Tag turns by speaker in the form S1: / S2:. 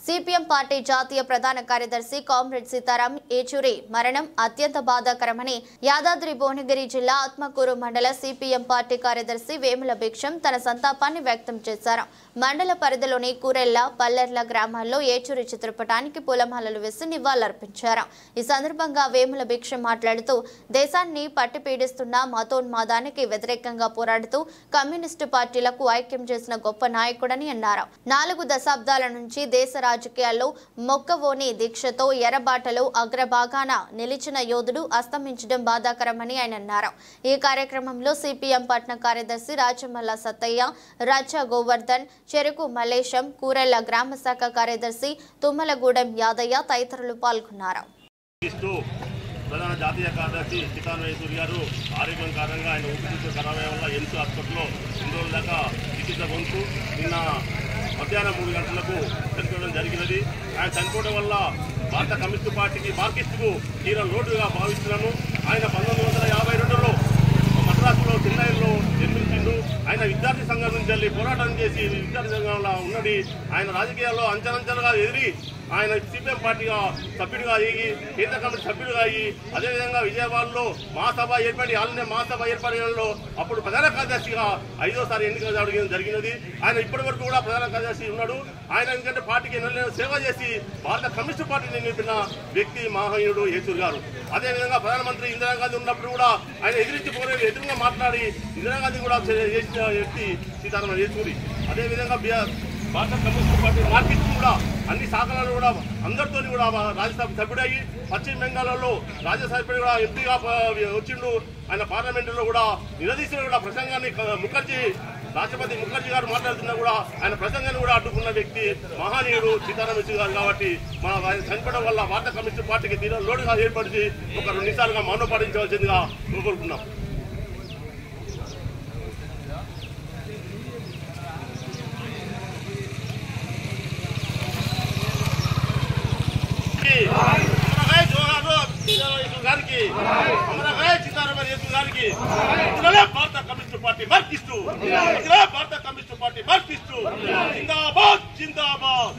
S1: CPM party జాతీయ ప్రధాన కార్యదర్శి కామ్రేడ్ సీతారాం ఏచూరి మరణం అత్యంత బాధాకరమని యాదాద్రి భువనగిరి జిల్లా ఆత్మకూరు మండల సిపిఎం పార్టీ కార్యదర్శి వేముల భిక్షం తన సంతాపాన్ని వ్యక్తం చేశారు. మండల పరిధిలోని కూరెళ్ల పల్లెర్ల గ్రామాల్లో ఏచూరి చిత్రపటానికి పూలమాలలు వేసి నివాళులర్పించారు. ఈ సందర్భంగా వేముల భిక్షం మాట్లాడుతూ దేశాన్ని పట్టిపీడిస్తున్న మతోన్మాదానికి వ్యతిరేకంగా పోరాడుతూ కమ్యూనిస్టు పార్టీలకు ఐక్యం చేసిన గొప్ప నాయకుడని అన్నారు. 4 దశాబ్దాల నుంచి దేశ రాజకీయాల్లో మొక్కవోని దీక్షతో ఎర్రబాటలో అగ్రభాగాన నిలిచిన యోధుడు అస్తమించడం బాధాకరమని ఆయన అన్నారు. ఈ కార్యక్రమంలో సిపిఎం పట్న కార్యదర్శి రాజమల్ల సత్తయ్య, రాజా గోవర్ధన్, చెరుకు మల్లేశం, కూరెళ్ల గ్రామ శాఖ కార్యదర్శి తుమ్మలగూడెం యాదయ్య తదితరులు పాల్గొన్నారు.
S2: ప్రధాన జాతీయ కార్యదర్శి సీతారాం ఏచూరి గారు ఆరోగ్యం కారణంగా ఆయన ఊపిరితిత్తుల ఖరాబయ్య వల్ల ఎయిమ్స్ హాస్పిటల్లో 2 రోజుల దాకా చికిత్స పొందుతూ నిన్న మధ్యాహ్నం 3 గంటలకు చనిపోవడం జరిగినది. ఆయన చనిపోవడం వల్ల భారత కమ్యూనిస్టు పార్టీకి మార్కిస్టుకు తీరం లోటుగా భావిస్తున్నాను. ఆయన 1952లో మద్రాసులో చెన్నైలో జన్మించిండు. ఆయన విద్యార్థి సంఘం నుంచి వెళ్ళి పోరాటం చేసి విద్యార్థి సంఘంలో ఉన్నది. ఆయన రాజకీయాల్లో అంచెలంచెలుగా ఎదిరి ఆయన సిపిఎం పార్టీగా సభ్యుడిగా అయ్యి కేంద్ర కమిటీ సభ్యుడిగా అయ్యి అదేవిధంగా విజయవాడలో మహాసభ ఏర్పడి ఆలనే మహాసభ ఏర్పడడంలో అప్పుడు ప్రధాన కార్యదర్శిగా 5వ ఎన్నిక జరిగినది. ఆయన ఇప్పటి వరకు కూడా ప్రధాన కార్యదర్శి ఉన్నాడు. ఆయన ఎందుకంటే పార్టీకి ఎన్నో సేవ చేసి భారత కమ్యూనిస్టు పార్టీని నిలిపిన వ్యక్తి మహనీయుడు ఏచూరి గారు. అదేవిధంగా ప్రధానమంత్రి ఇందిరాగాంధీ ఉన్నప్పుడు కూడా ఆయన ఎదురుగా మాట్లాడి ఇందిరాగాంధీ కూడా చేసిన వ్యక్తి సీతారాం ఏచూరి. అదేవిధంగా భారత కమ్యూనిస్టు పార్టీ మార్కిస్ట్ కూడా అన్ని శాఖలలో కూడా అందరితో కూడా రాజ్యసభ సభ్యుడయ్యి పశ్చిమ బెంగాల్లో రాజ్యసభ కూడా ఎంపీగా వచ్చిండు. ఆయన పార్లమెంటులో కూడా నిలదీసిన కూడా ప్రసంగాన్ని రాష్ట్రపతి ముఖర్జీ గారు మాట్లాడుతున్నా కూడా ఆయన ప్రసంగాన్ని కూడా అడ్డుకున్న వ్యక్తి మహనీయుడు సీతారాం ఏచూరి గారు. కాబట్టి ఆయన చనిపోవడం వల్ల భారత కమ్యూనిస్టు పార్టీకి తీరం లోటుగా ఏర్పరిచి ఒక 2 నిమిషాలుగా మౌనం పాటించవలసిందిగా కోరుకుంటున్నాం. గారికి సీతారాం ఏచూరి గారికి భారత కమ్యూనిస్టు పార్టీ మార్కిస్టు, భారత కమ్యూనిస్టు పార్టీ మార్కిస్టు జిందాబాద్ జిందాబాద్.